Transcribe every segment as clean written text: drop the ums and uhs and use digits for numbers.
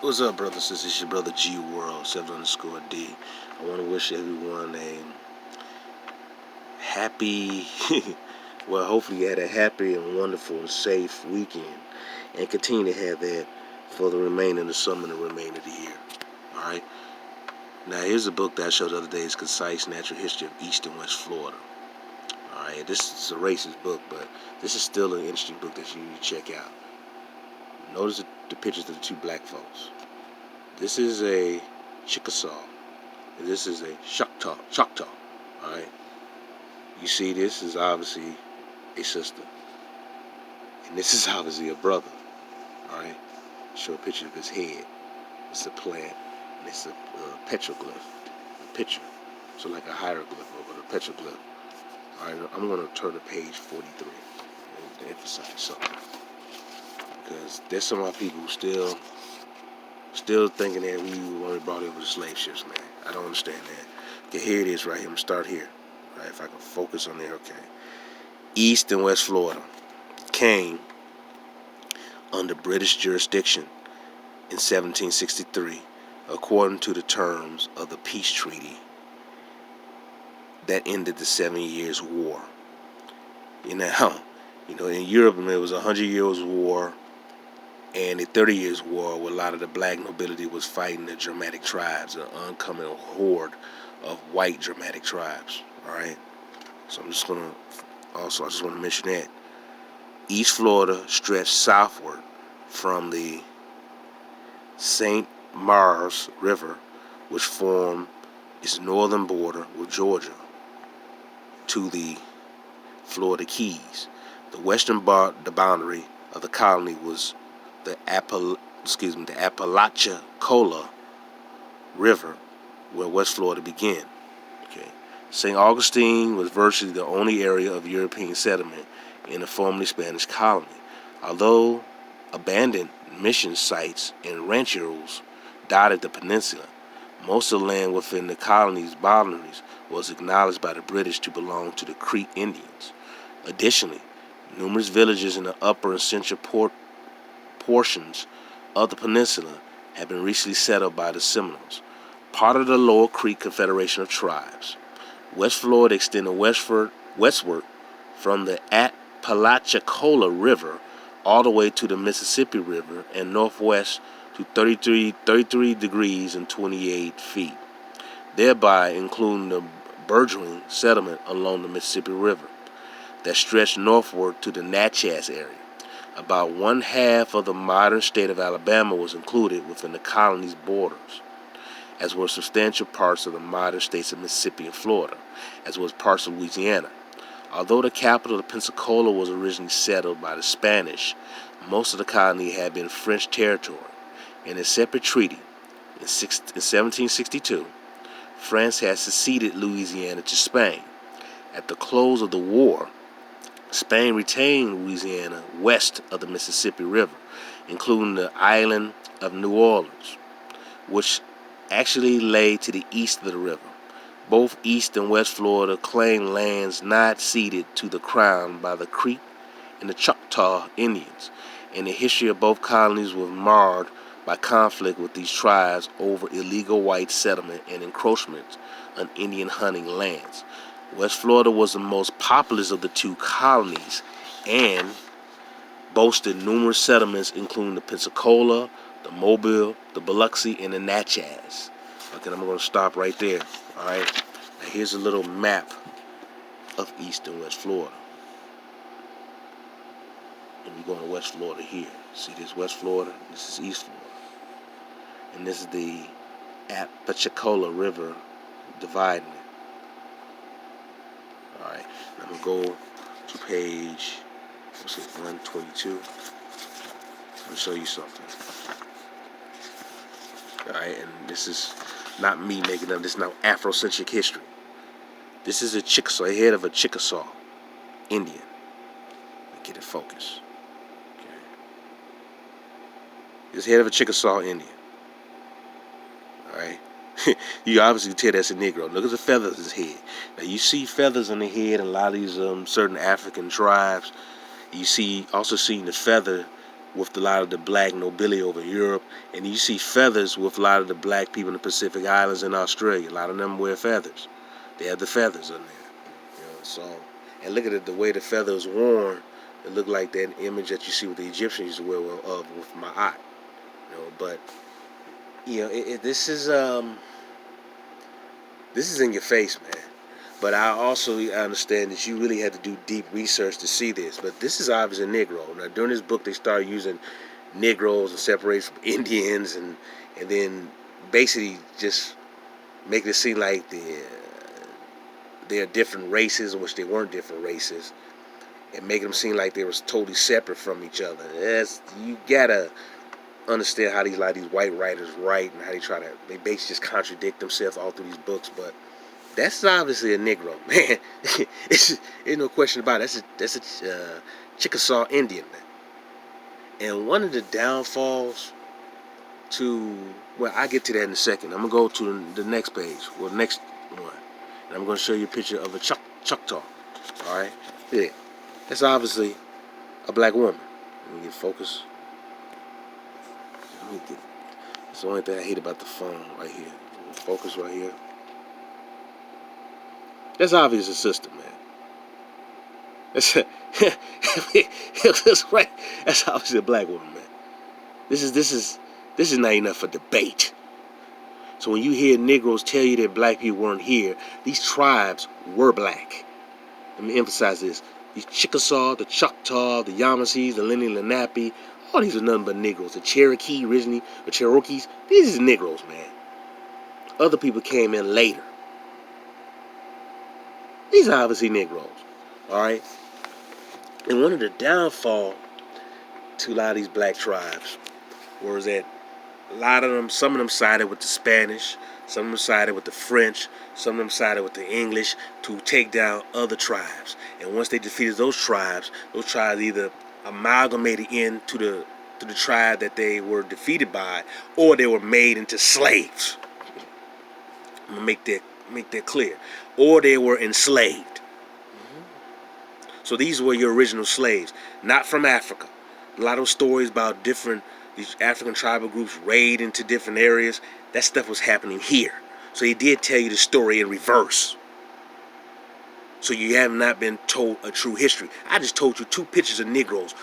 What's up, brothers? This is your brother G World 7_D. I want to wish everyone a happy, well, hopefully you had a happy and wonderful and safe weekend, and continue to have that for the remainder of the summer and the remainder of the year. All right. Now here's a book that I showed the other day. It's Concise Natural History of East and West Florida. All right. This is a racist book, but this is still an interesting book that you need to check out. Notice the pictures of the two black folks. This is a Chickasaw. And this is a Choctaw. All right. You see, this is obviously a sister, and this is obviously a brother. All right. Show a picture of his head. It's a plant, and it's a petroglyph. A picture. So like a hieroglyph over the petroglyph. All right. I'm going to turn to page 43 and emphasize something, because there's some of our people who still thinking that we only brought over the slave ships, man. I don't understand that. Okay, here it is right here. I'm going to start here. All right, if I can focus on there, okay. East and West Florida came under British jurisdiction in 1763, according to the terms of the peace treaty that ended the 7 Years' War. In Europe, there was a 100 Years' War and a 30 Years' War, where a lot of the black nobility was fighting the Germanic tribes, an oncoming horde of white Germanic tribes. All right. So I just want to mention that East Florida stretched southward from the St. Mars River, which formed its northern border with Georgia, to the Florida Keys. The western boundary of the colony was the Apalachicola River, where West Florida began. Okay. St. Augustine was virtually the only area of European settlement in the formerly Spanish colony. Although abandoned mission sites and rancheros dotted the peninsula, most of the land within the colony's boundaries was acknowledged by the British to belong to the Creek Indians. Additionally, numerous villages in the upper and central portions of the peninsula have been recently settled by the Seminoles, part of the Lower Creek Confederation of Tribes. West Florida extended westward from the Apalachicola River all the way to the Mississippi River, and northwest to 33 degrees and 28 feet, thereby including the burgeoning settlement along the Mississippi River that stretched northward to the Natchez area. About one half of the modern state of Alabama was included within the colony's borders, as were substantial parts of the modern states of Mississippi and Florida, as well as parts of Louisiana. Although the capital of Pensacola was originally settled by the Spanish, most of the colony had been French territory. In a separate treaty in 1762, France had ceded Louisiana to Spain. At the close of the war, Spain retained Louisiana west of the Mississippi River, including the island of New Orleans, which actually lay to the east of the river. Both East and West Florida claimed lands not ceded to the Crown by the Creek and the Choctaw Indians, and the history of both colonies was marred by conflict with these tribes over illegal white settlement and encroachment on Indian hunting lands. West Florida was the most populous of the two colonies and boasted numerous settlements, including the Pensacola, the Mobile, the Biloxi, and the Natchez. Okay, I'm going to stop right there. All right. Now here's a little map of East and West Florida. And we're going to West Florida here. See this West Florida? This is East Florida. And this is the Apalachicola River dividing it. All right. I'm going to go to page 122. I'm going to show you something. All right. And this is not me making up. This is now Afrocentric history. This is a Chickasaw, a head of a Chickasaw Indian. Let me get it focused. Okay. This head of a Chickasaw Indian. All right. You obviously tell that's a Negro. Look at the feathers in his head. Now you see feathers on the head in a lot of these certain African tribes. You also see the feather with a lot of the black nobility over Europe, and you see feathers with a lot of the black people in the Pacific Islands and Australia. A lot of them wear feathers. They have the feathers on there. So, and look at it, the way the feather is worn. It looked like that image that you see with the Egyptians used to wear with Ma'at. But this is in your face, man. But I also understand that you really had to do deep research to see this. But this is obviously a Negro. Now, during this book, they started using Negroes and separated from Indians, and then basically just making it seem like they're different races, in which they weren't different races, and making them seem like they were totally separate from each other. You gotta understand how these white writers write, and how they basically just contradict themselves all through these books. But that's obviously a Negro, man. There's no question about it. That's a Chickasaw Indian, man. And one of the downfalls I'll get to that in a second. I'm going to go to the next page, next one. And I'm going to show you a picture of a Choctaw. All right? Yeah. That's obviously a black woman. Let me get focus. That's the only thing I hate about the phone right here. Focus right here. That's obvious a sister, man. That's right. That's obviously a black woman, man. This is not enough for debate. So when you hear Negroes tell you that black people weren't here, these tribes were black. Let me emphasize this. The Chickasaw, the Choctaw, the Yamasees, the Lenni Lenape, all these are nothing but Negroes. The Cherokee, originally, the Cherokees, these are Negroes, man. Other people came in later. These are obviously Negroes, all right? And one of the downfall to a lot of these black tribes was that some of them sided with the Spanish, some of them sided with the French, some of them sided with the English to take down other tribes. And once they defeated those tribes either amalgamated into the tribe that they were defeated by, or they were made into slaves. I'm gonna make that clear. Or they were enslaved. So these were your original slaves, not from Africa. A lot of stories about these African tribal groups raid into different areas. That stuff was happening here. So he did tell you the story in reverse. So you have not been told a true history. I just told you two pictures of Negroes,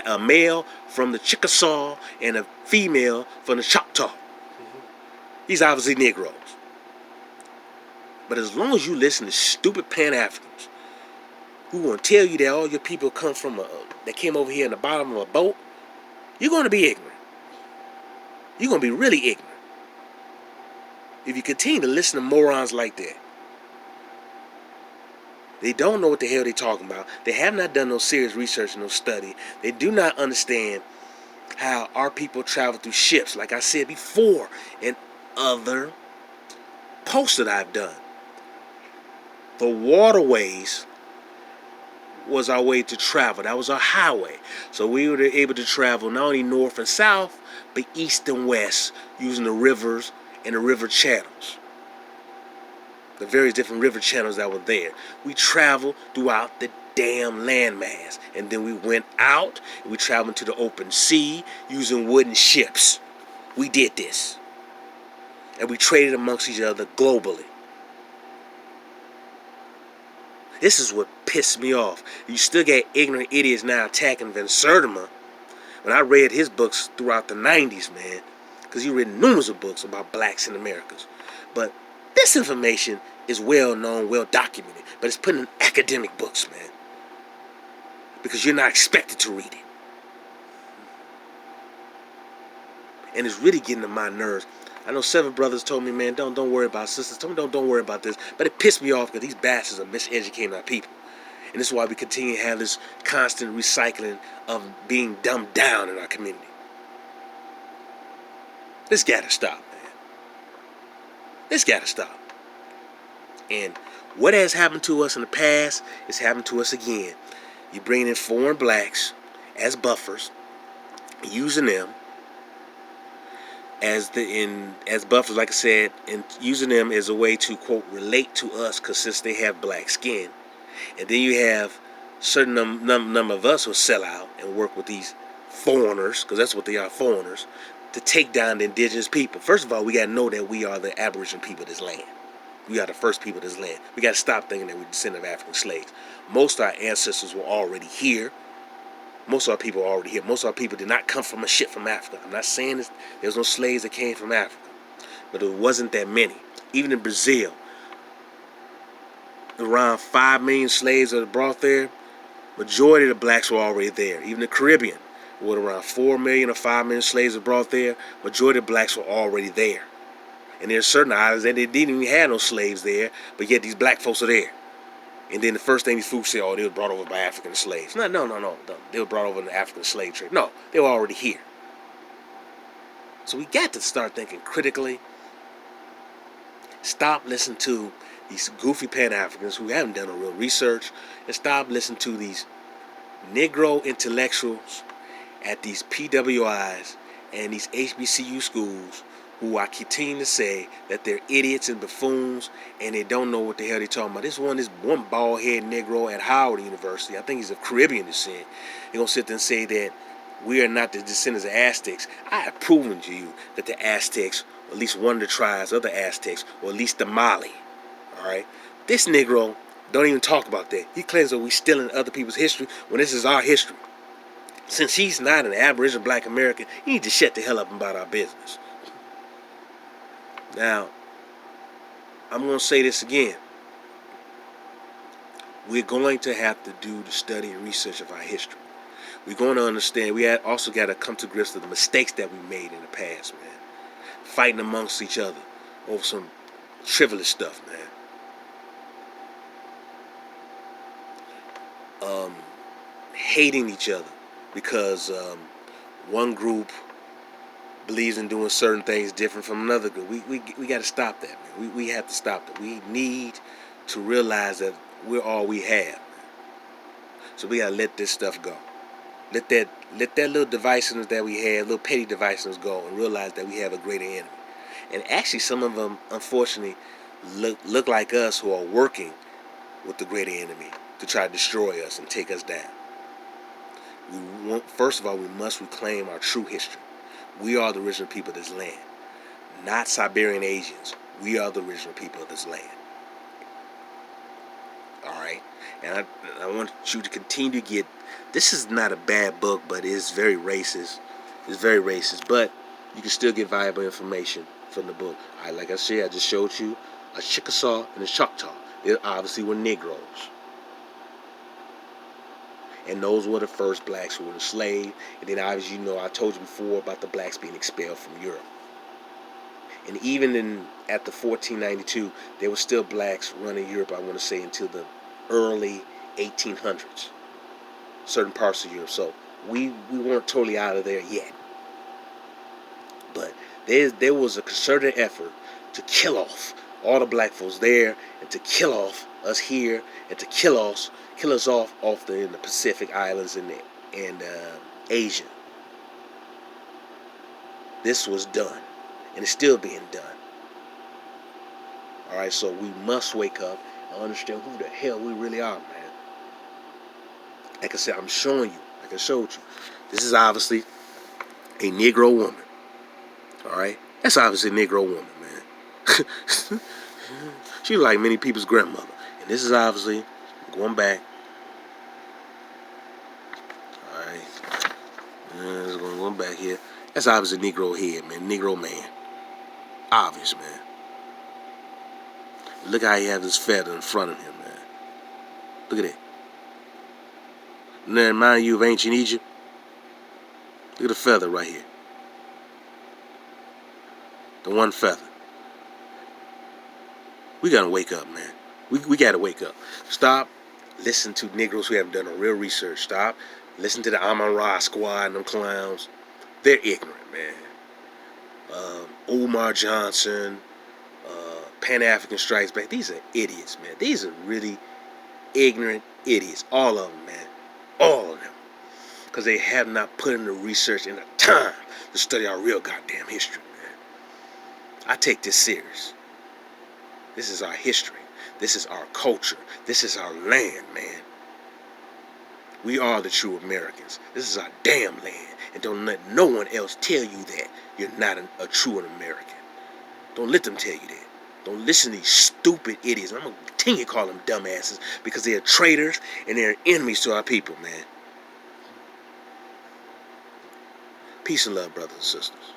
a male from the Chickasaw and a female from the Choctaw. These are obviously Negroes. But as long as you listen to stupid Pan-Africans who want to tell you that all your people come from that came over here in the bottom of a boat, you're going to be ignorant. You're going to be really ignorant if you continue to listen to morons like that. They don't know what the hell they're talking about. They have not done no serious research and no study. They do not understand how our people travel through ships, like I said before in other posts that I've done. The waterways was our way to travel. That was our highway. So we were able to travel not only north and south, but east and west using the rivers and the river channels. The various different river channels that were there. We traveled throughout the damn landmass. And then we went out and we traveled to the open sea using wooden ships. We did this. And we traded amongst each other globally. This is what pissed me off. You still got ignorant idiots now attacking Van Sertima. When I read his books throughout the 90s, man, because he written numerous of books about blacks in Americas. But this information is well known, well documented, but it's put in academic books, man, because you're not expected to read it. And it's really getting to my nerves. I know several brothers told me, man, don't worry about sisters. Told me don't worry about this. But it pissed me off because these bastards are miseducating our people. And this is why we continue to have this constant recycling of being dumbed down in our community. This gotta stop, man. This gotta stop. And what has happened to us in the past is happening to us again. You're bringing in foreign blacks as buffers, using them as buffers, like I said, and using them as a way to, quote, relate to us, because since they have black skin. And then you have certain number of us who sell out and work with these foreigners, because that's what they are, foreigners, to take down the indigenous people. First of all, we got to know that we are the Aboriginal people of this land. We are the first people of this land. We got to stop thinking that we're descendants of African slaves. Most of our ancestors were already here. Most of our people are already here. Most of our people did not come from a shit from Africa. I'm not saying this, there was no slaves that came from Africa, but it wasn't that many. Even in Brazil, around 5 million slaves that were brought there, majority of the blacks were already there. Even the Caribbean, with around 4 million or 5 million slaves were brought there, majority of the blacks were already there. And there's certain islands that they didn't even have no slaves there, but yet these black folks are there. And then the first thing these folks say, oh, they were brought over by African slaves. No. They were brought over in the African slave trade. No, they were already here. So we got to start thinking critically. Stop listening to these goofy Pan-Africans who haven't done no real research, and stop listening to these Negro intellectuals at these PWIs and these HBCU schools who I continue to say that they're idiots and buffoons and they don't know what the hell they're talking about. This one bald-headed Negro at Howard University, I think he's of Caribbean descent, he's going to sit there and say that we are not the descendants of Aztecs. I have proven to you that the Aztecs, or at least one of the tribes of the Aztecs, or at least the Mali, all right? This Negro don't even talk about that. He claims that we're stealing other people's history when this is our history. Since he's not an Aboriginal Black American, he needs to shut the hell up about our business. Now, I'm going to say this again. We're going to have to do the study and research of our history. We're going to understand, we also got to come to grips with the mistakes that we made in the past, man. Fighting amongst each other over some frivolous stuff, man. Hating each other because one group believes in doing certain things different from another group. We got to stop that, man. We have to stop that. We need to realize that we're all we have. So we got to let this stuff go. Let that little divisiveness that we have, little petty divisiveness go, and realize that we have a greater enemy. And actually, some of them, unfortunately, look like us, who are working with the greater enemy to try to destroy us and take us down. First of all, we must reclaim our true history. We are the original people of this land, not Siberian Asians. We are the original people of this land. All right? And I want you to continue to get, this is not a bad book, but it is very racist. It's very racist, but you can still get valuable information from the book. All right, like I said, I just showed you a Chickasaw and a Choctaw. They obviously were Negroes. And those were the first blacks who were enslaved. And then obviously, I told you before about the blacks being expelled from Europe. And even after 1492, there were still blacks running Europe, I want to say, until the early 1800s. Certain parts of Europe. So we weren't totally out of there yet. But there was a concerted effort to kill off all the black folks there, and to kill off us here, and to kill us off in the Pacific Islands and Asia. This was done, and it's still being done. All right, so we must wake up and understand who the hell we really are, man. Like I said, I'm showing you, like I showed you, this is obviously a Negro woman. All right, that's obviously a Negro woman, man. She was like many people's grandmother, and this is obviously going back. All right, going back here. That's obviously Negro head, man. Negro man, obvious, man. Look how he has his feather in front of him, man. Look at it. Doesn't that remind you of ancient Egypt? Look at the feather right here. The one feather. We gotta wake up, man. We gotta wake up. Stop listening to Negroes who haven't done no real research. Stop listening to the Amon-Ra squad and them clowns. They're ignorant, man. Omar Johnson, Pan-African Strikes Back. These are idiots, man. These are really ignorant idiots. All of them, man. All of them. Because they have not put in the research and the time to study our real goddamn history, man. I take this serious. This is our history. This is our culture. This is our land, man. We are the true Americans. This is our damn land. And don't let no one else tell you that you're not a true American. Don't let them tell you that. Don't listen to these stupid idiots. I'm going to continue to call them dumbasses because they're traitors and they're enemies to our people, man. Peace and love, brothers and sisters.